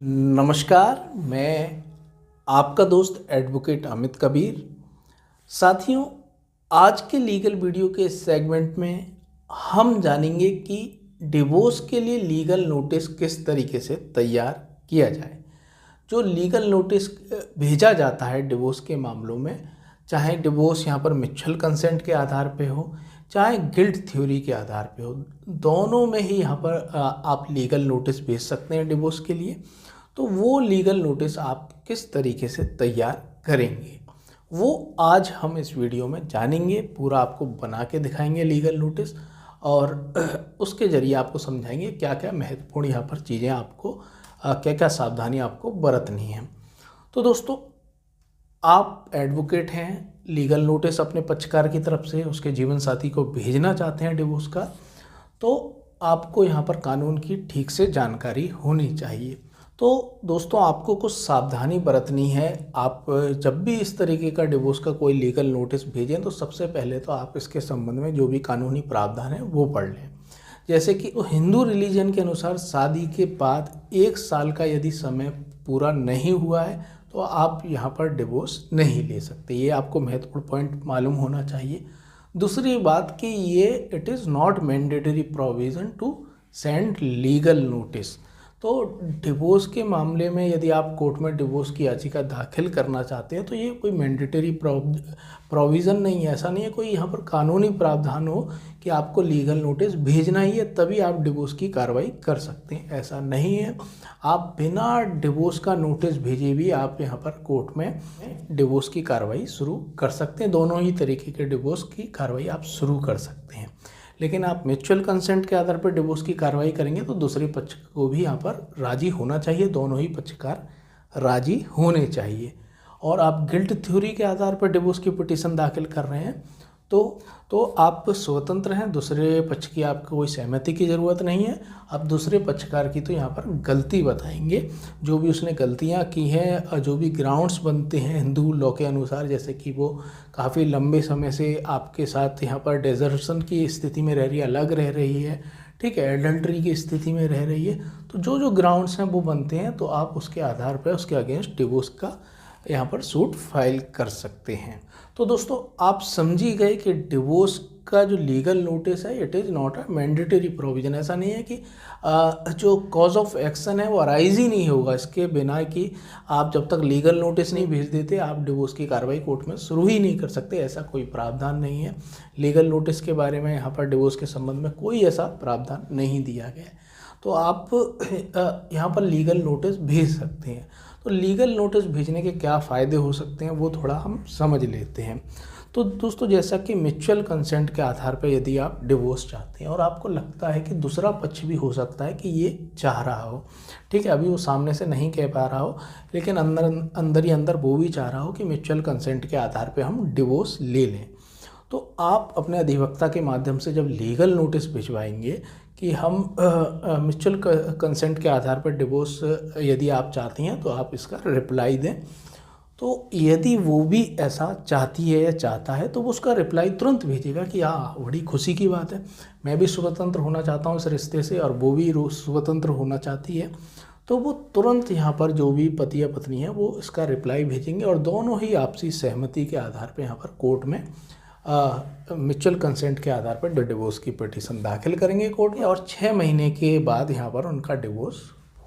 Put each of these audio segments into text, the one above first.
नमस्कार, मैं आपका दोस्त एडवोकेट अमित कबीर। साथियों, आज के लीगल वीडियो के सेगमेंट में हम जानेंगे कि डिवोर्स के लिए लीगल नोटिस किस तरीके से तैयार किया जाए। जो लीगल नोटिस भेजा जाता है डिवोर्स के मामलों में, चाहे डिवोर्स यहाँ पर म्यूचुअल कंसेंट के आधार पे हो, चाहे गिल्ट थ्योरी के आधार पे हो, दोनों में ही यहाँ पर आप लीगल नोटिस भेज सकते हैं डिवोर्स के लिए। तो वो लीगल नोटिस आप किस तरीके से तैयार करेंगे, वो आज हम इस वीडियो में जानेंगे। पूरा आपको बना के दिखाएंगे लीगल नोटिस, और उसके ज़रिए आपको समझाएंगे क्या क्या महत्वपूर्ण यहाँ पर चीज़ें आपको, क्या क्या सावधानी आपको बरतनी है। तो दोस्तों, आप एडवोकेट हैं, लीगल नोटिस अपने पक्षकार की तरफ से उसके जीवन साथी को भेजना चाहते हैं डिवोर्स का, तो आपको यहाँ पर कानून की ठीक से जानकारी होनी चाहिए। तो दोस्तों, आपको कुछ सावधानी बरतनी है। आप जब भी इस तरीके का डिवोर्स का कोई लीगल नोटिस भेजें तो सबसे पहले तो आप इसके संबंध में जो भी कानूनी प्रावधान है वो पढ़ लें। जैसे कि हिंदू रिलीजन के अनुसार शादी के बाद 1 साल का यदि समय पूरा नहीं हुआ है तो आप यहाँ पर डिवोर्स नहीं ले सकते। ये आपको महत्वपूर्ण पॉइंट मालूम होना चाहिए। दूसरी बात कि ये it is not mandatory provision to send legal notice. तो डिवोर्स के मामले में यदि आप कोर्ट में डिवोर्स की याचिका दाखिल करना चाहते हैं तो ये कोई मैंडेटरी प्रोविज़न नहीं है। ऐसा नहीं है कोई यहाँ पर कानूनी प्रावधान हो कि आपको लीगल नोटिस भेजना ही है तभी आप डिवोर्स की कार्रवाई कर सकते हैं, ऐसा नहीं है। आप बिना डिवोर्स का नोटिस भेजे भी आप यहाँ पर कोर्ट में डिवोर्स की कार्रवाई शुरू कर सकते हैं। दोनों ही तरीके के डिवोर्स की कार्रवाई आप शुरू कर सकते हैं। लेकिन आप म्यूचुअल कंसेंट के आधार पर डिवोर्स की कार्रवाई करेंगे तो दूसरे पक्ष को भी यहाँ पर राजी होना चाहिए, दोनों ही पक्षकार राजी होने चाहिए। और आप गिल्ट थ्योरी के आधार पर डिवोर्स की पिटीशन दाखिल कर रहे हैं तो आप स्वतंत्र हैं, दूसरे पक्ष की आपको कोई सहमति की ज़रूरत नहीं है। आप दूसरे पक्षकार की तो यहाँ पर गलती बताएंगे, जो भी उसने गलतियाँ की हैं, जो भी ग्राउंड्स बनते हैं हिंदू लॉ के अनुसार, जैसे कि वो काफ़ी लंबे समय से आपके साथ यहाँ पर डेजर्शन की स्थिति में रह रही है, अलग रह रही है, ठीक है, एडल्ट्री की स्थिति में रह रही है, तो जो जो ग्राउंड्स हैं वो बनते हैं तो आप उसके आधार पर उसके अगेंस्ट डिवोर्स का यहाँ पर सूट फाइल कर सकते हैं। तो दोस्तों, आप समझी गए कि डिवोर्स का जो लीगल नोटिस है it is not a mandatory provision. ऐसा नहीं है कि जो कॉज ऑफ एक्शन है वो अराइज ही नहीं होगा इसके बिना, कि आप जब तक लीगल नोटिस नहीं भेज देते आप डिवोर्स की कार्रवाई कोर्ट में शुरू ही नहीं कर सकते। ऐसा कोई प्रावधान नहीं है। लीगल नोटिस के बारे में यहाँ पर डिवोर्स के संबंध में कोई ऐसा प्रावधान नहीं दिया गया है। तो आप यहाँ पर लीगल नोटिस भेज सकते हैं। तो लीगल नोटिस भेजने के क्या फ़ायदे हो सकते हैं वो थोड़ा हम समझ लेते हैं। तो दोस्तों, जैसा कि म्यूचुअल कंसेंट के आधार पर यदि आप डिवोर्स चाहते हैं और आपको लगता है कि दूसरा पक्ष भी हो सकता है कि ये चाह रहा हो, ठीक है, अभी वो सामने से नहीं कह पा रहा हो लेकिन अंदर ही अंदर वो भी चाह रहा हो कि म्यूचुअल कंसेंट के आधार पर हम डिवोर्स ले लें, तो आप अपने अधिवक्ता के माध्यम से जब लीगल नोटिस भिजवाएंगे कि हम म्यूचुअल कंसेंट के आधार पर डिवोर्स यदि आप चाहती हैं तो आप इसका रिप्लाई दें। तो यदि वो भी ऐसा चाहती है या चाहता है तो वो उसका रिप्लाई तुरंत भेजेगा कि हाँ, बड़ी खुशी की बात है, मैं भी स्वतंत्र होना चाहता हूँ इस रिश्ते से और वो भी स्वतंत्र होना चाहती है। तो वो तुरंत यहाँ पर जो भी पति या पत्नी है वो इसका रिप्लाई भेजेंगे और दोनों ही आपसी सहमति के आधार पर यहाँ पर कोर्ट में म्यूचुअल कंसेंट के आधार पर डिवोर्स की पिटीशन दाखिल करेंगे कोर्ट में, और 6 महीने के बाद यहाँ पर उनका डिवोर्स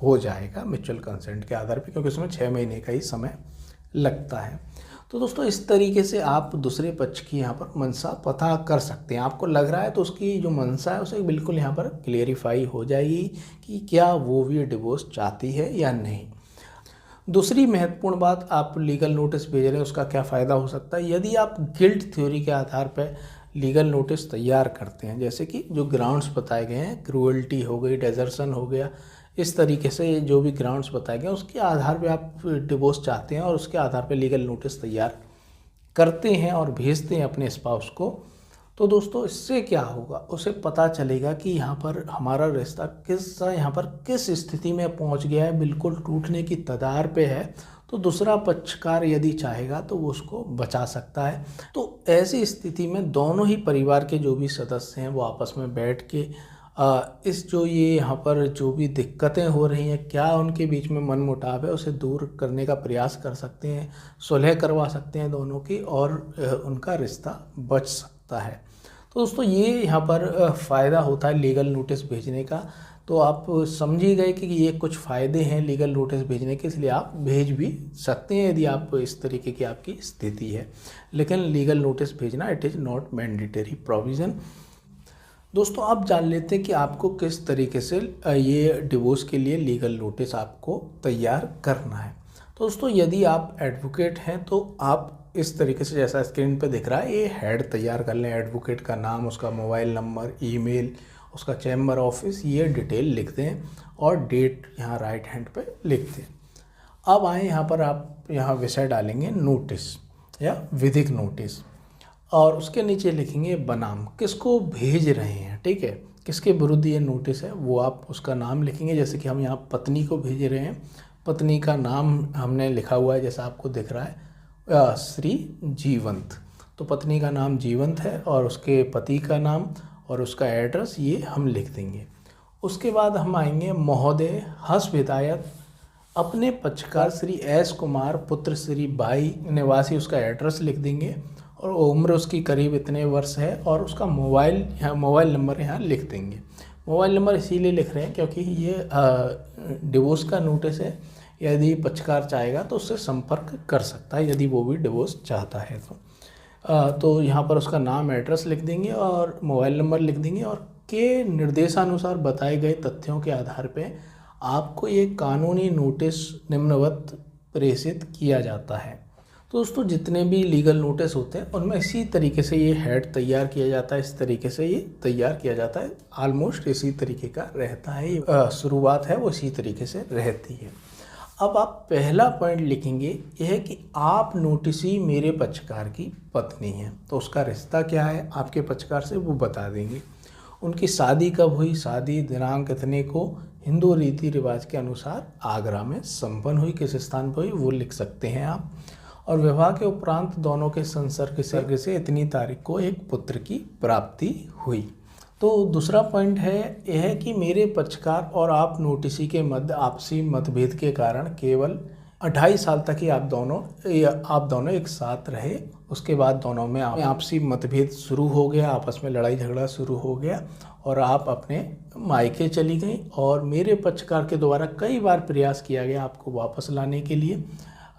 हो जाएगा म्यूचुअल कंसेंट के आधार पर, क्योंकि उसमें 6 महीने का ही समय लगता है। तो दोस्तों, इस तरीके से आप दूसरे पक्ष की यहाँ पर मंशा पता कर सकते हैं। आपको लग रहा है तो उसकी जो मंशा है उसे बिल्कुल यहाँ पर क्लियरिफाई हो जाएगी कि क्या वो भी डिवोर्स चाहती है या नहीं। दूसरी महत्वपूर्ण बात, आप लीगल नोटिस भेज रहे हैं उसका क्या फ़ायदा हो सकता है। यदि आप गिल्ट थ्योरी के आधार पर लीगल नोटिस तैयार करते हैं, जैसे कि जो ग्राउंड्स बताए गए हैं, क्रूअल्टी हो गई, डेजर्शन हो गया, इस तरीके से जो भी ग्राउंड्स बताए गए उसके आधार पे आप डिवोर्स चाहते हैं और उसके आधार पे लीगल नोटिस तैयार करते हैं और भेजते हैं अपने स्पाउस को, तो दोस्तों इससे क्या होगा, उसे पता चलेगा कि यहाँ पर हमारा रिश्ता किस स्थिति में पहुँच गया है, बिल्कुल टूटने की कगार पे है। तो दूसरा पक्षकार यदि चाहेगा तो वो उसको बचा सकता है। तो ऐसी स्थिति में दोनों ही परिवार के जो भी सदस्य हैं वो आपस में बैठ के इस जो ये यहाँ पर जो भी दिक्कतें हो रही हैं, क्या उनके बीच में मनमुटाव है, उसे दूर करने का प्रयास कर सकते हैं, सुलह करवा सकते हैं दोनों की, और उनका रिश्ता बच सकता है। तो दोस्तों ये यहाँ पर फ़ायदा होता है लीगल नोटिस भेजने का। तो आप समझ ही गए कि ये कुछ फ़ायदे हैं लीगल नोटिस भेजने के, इसलिए आप भेज भी सकते हैं यदि आप इस तरीके की आपकी स्थिति है। लेकिन लीगल नोटिस भेजना it is not mandatory provision. दोस्तों आप जान लेते हैं कि आपको किस तरीके से ये डिवोर्स के लिए लीगल नोटिस आपको तैयार करना है। तो दोस्तों यदि आप एडवोकेट हैं तो आप इस तरीके से, जैसा स्क्रीन पे दिख रहा है, ये हेड तैयार कर लें। एडवोकेट का नाम, उसका मोबाइल नंबर, ईमेल, उसका चैम्बर ऑफिस, ये डिटेल लिख दें और डेट यहाँ राइट हैंड पे लिख दें। अब आए यहाँ पर, आप यहाँ विषय डालेंगे नोटिस या विधिक नोटिस, और उसके नीचे लिखेंगे बनाम, किसको भेज रहे हैं, ठीक है, किसके विरुद्ध ये नोटिस है वो आप उसका नाम लिखेंगे। जैसे कि हम यहाँ पत्नी को भेज रहे हैं, पत्नी का नाम हमने लिखा हुआ है जैसा आपको दिख रहा है, श्री जीवंत। तो पत्नी का नाम जीवंत है और उसके पति का नाम और उसका एड्रेस ये हम लिख देंगे। उसके बाद हम आएंगे महोदय हस विधायक अपने पक्षकार श्री एस कुमार पुत्र श्री बाई निवासी, उसका एड्रेस लिख देंगे और उम्र उसकी करीब इतने वर्ष है, और उसका मोबाइल नंबर यहाँ लिख देंगे। मोबाइल नंबर इसीलिए लिख रहे हैं क्योंकि ये डिवोर्स का नोटिस है, यदि पक्षकार चाहेगा तो उससे संपर्क कर सकता है यदि वो भी डिवोर्स चाहता है तो यहाँ पर उसका नाम, एड्रेस लिख देंगे और मोबाइल नंबर लिख देंगे, और के निर्देशानुसार बताए गए तथ्यों के आधार पे आपको ये कानूनी नोटिस निम्नवत प्रेषित किया जाता है। तो दोस्तों जितने भी लीगल नोटिस होते हैं उनमें इसी तरीके से ये हेड तैयार किया जाता है, इस तरीके से ये तैयार किया जाता है, ऑलमोस्ट इसी तरीके का रहता है। ये शुरुआत है वो इसी तरीके से रहती है। अब आप पहला पॉइंट लिखेंगे यह है कि आप नोटिसी मेरे पक्षकार की पत्नी हैं, तो उसका रिश्ता क्या है आपके पक्षकार से वो बता देंगे। उनकी शादी कब हुई, शादी दिनांक इतने को हिंदू रीति रिवाज के अनुसार आगरा में संपन्न हुई, किस स्थान पर हुई वो लिख सकते हैं आप। और विवाह के उपरांत दोनों के संसर्ग से इतनी तारीख को एक पुत्र की प्राप्ति हुई। तो दूसरा पॉइंट है यह है कि मेरे पक्षकार और आप नोटिसी के मध्य आपसी मतभेद के कारण केवल 28 साल तक ही आप दोनों एक साथ रहे। उसके बाद दोनों में आपसी मतभेद शुरू हो गया, आपस में लड़ाई झगड़ा शुरू हो गया और आप अपने मायके चली गई, और मेरे पक्षकार के द्वारा कई बार प्रयास किया गया आपको वापस लाने के लिए,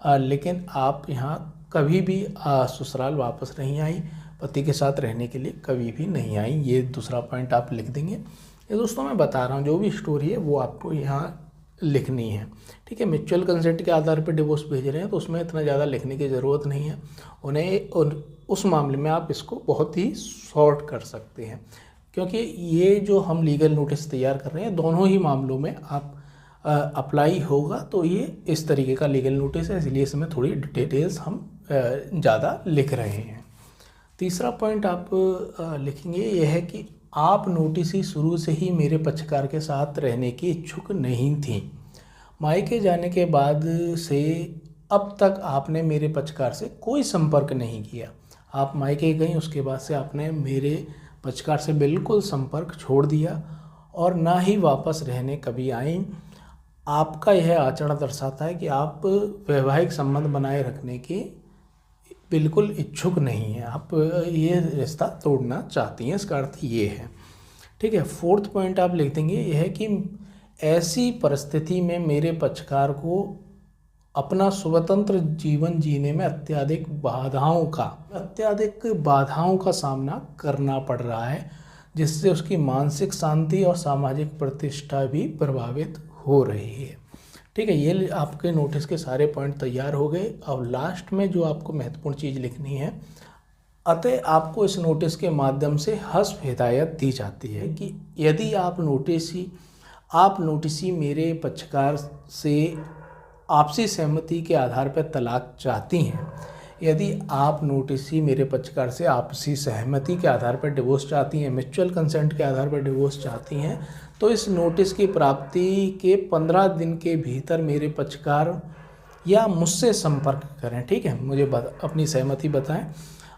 लेकिन आप यहाँ कभी भी ससुराल वापस नहीं आई, पति के साथ रहने के लिए कभी भी नहीं आई। ये दूसरा पॉइंट आप लिख देंगे। ये दोस्तों मैं बता रहा हूँ जो भी स्टोरी है वो आपको यहाँ लिखनी है, ठीक है। म्यूचुअल कंसेंट के आधार पर डिवोर्स भेज रहे हैं तो उसमें इतना ज़्यादा लिखने की ज़रूरत नहीं है। उस मामले में आप इसको बहुत ही शॉर्ट कर सकते हैं, क्योंकि ये जो हम लीगल नोटिस तैयार कर रहे हैं दोनों ही मामलों में आप अप्लाई होगा, तो ये इस तरीके का लीगल नोटिस है, इसलिए इसमें थोड़ी डिटेल्स हम ज़्यादा लिख रहे हैं। तीसरा पॉइंट आप लिखेंगे यह है कि आप नोटिस ही शुरू से ही मेरे पक्षकार के साथ रहने की इच्छुक नहीं थी। मायके जाने के बाद से अब तक आपने मेरे पक्षकार से कोई संपर्क नहीं किया। आप मायके गई उसके बाद से आपने मेरे पक्षकार से बिल्कुल संपर्क छोड़ दिया और ना ही वापस रहने कभी आई। आपका यह आचरण दर्शाता है कि आप वैवाहिक संबंध बनाए रखने की बिल्कुल इच्छुक नहीं है, आप ये रिश्ता तोड़ना चाहती हैं, इसका अर्थ ये है, ठीक है। फोर्थ पॉइंट आप लिख देंगे यह है कि ऐसी परिस्थिति में मेरे पक्षकार को अपना स्वतंत्र जीवन जीने में अत्यधिक बाधाओं का सामना करना पड़ रहा है, जिससे उसकी मानसिक शांति और सामाजिक प्रतिष्ठा भी प्रभावित हो रही है, ठीक है। ये आपके नोटिस के सारे पॉइंट तैयार हो गए। अब लास्ट में जो आपको महत्वपूर्ण चीज़ लिखनी है, अतः आपको इस नोटिस के माध्यम से हस्प हिदायत दी जाती है कि यदि आप नोटिसी मेरे पक्षकार से आपसी सहमति के आधार पर तलाक चाहती हैं, यदि आप नोटिसी मेरे पक्षकार से आपसी सहमति के आधार पर डिवोर्स चाहती हैं, म्यूचुअल कंसेंट के आधार पर डिवोर्स चाहती हैं, तो इस नोटिस की प्राप्ति के 15 दिन के भीतर मेरे पक्षकार या मुझसे संपर्क करें, ठीक है। मुझे अपनी सहमति बताएं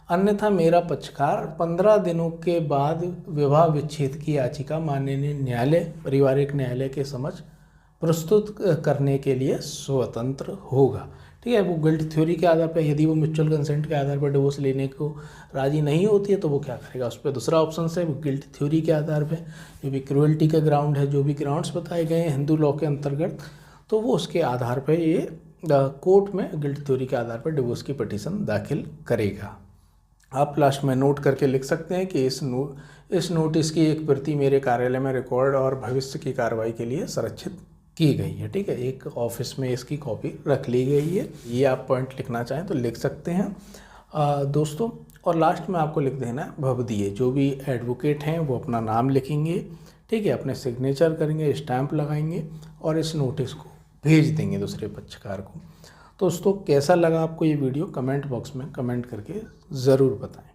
अन्यथा मेरा पक्षकार 15 दिनों के बाद विवाह विच्छेद की याचिका माननीय न्यायालय पारिवारिक न्यायालय के समक्ष प्रस्तुत करने के लिए स्वतंत्र होगा। ठीक है, वो गिल्ट थ्योरी के आधार पर, यदि वो म्यूचुअल कंसेंट के आधार पर डिवोर्स लेने को राजी नहीं होती है तो वो क्या करेगा, उस पर दूसरा ऑप्शन है वो गिल्ट थ्योरी के आधार पर जो भी क्रुएल्टी का ग्राउंड है, जो भी ग्राउंड्स बताए गए हैं हिंदू लॉ के अंतर्गत, तो वो उसके आधार पर ये कोर्ट में गिल्ट थ्योरी के आधार पर डिवोर्स की पिटीशन दाखिल करेगा। आप लास्ट में नोट करके लिख सकते हैं कि इस नोटिस की एक प्रति मेरे कार्यालय में रिकॉर्ड और भविष्य की कार्रवाई के लिए संरक्षित की गई है। ठीक है, एक ऑफिस में इसकी कॉपी रख ली गई है। ये आप पॉइंट लिखना चाहें तो लिख सकते हैं दोस्तों। और लास्ट में आपको लिख देना है भवदीय। जो भी एडवोकेट हैं वो अपना नाम लिखेंगे, ठीक है, अपने सिग्नेचर करेंगे, स्टैंप लगाएंगे और इस नोटिस को भेज देंगे दूसरे पक्षकार को। दोस्तों कैसा लगा आपको ये वीडियो, कमेंट बॉक्स में कमेंट करके ज़रूर बताएं।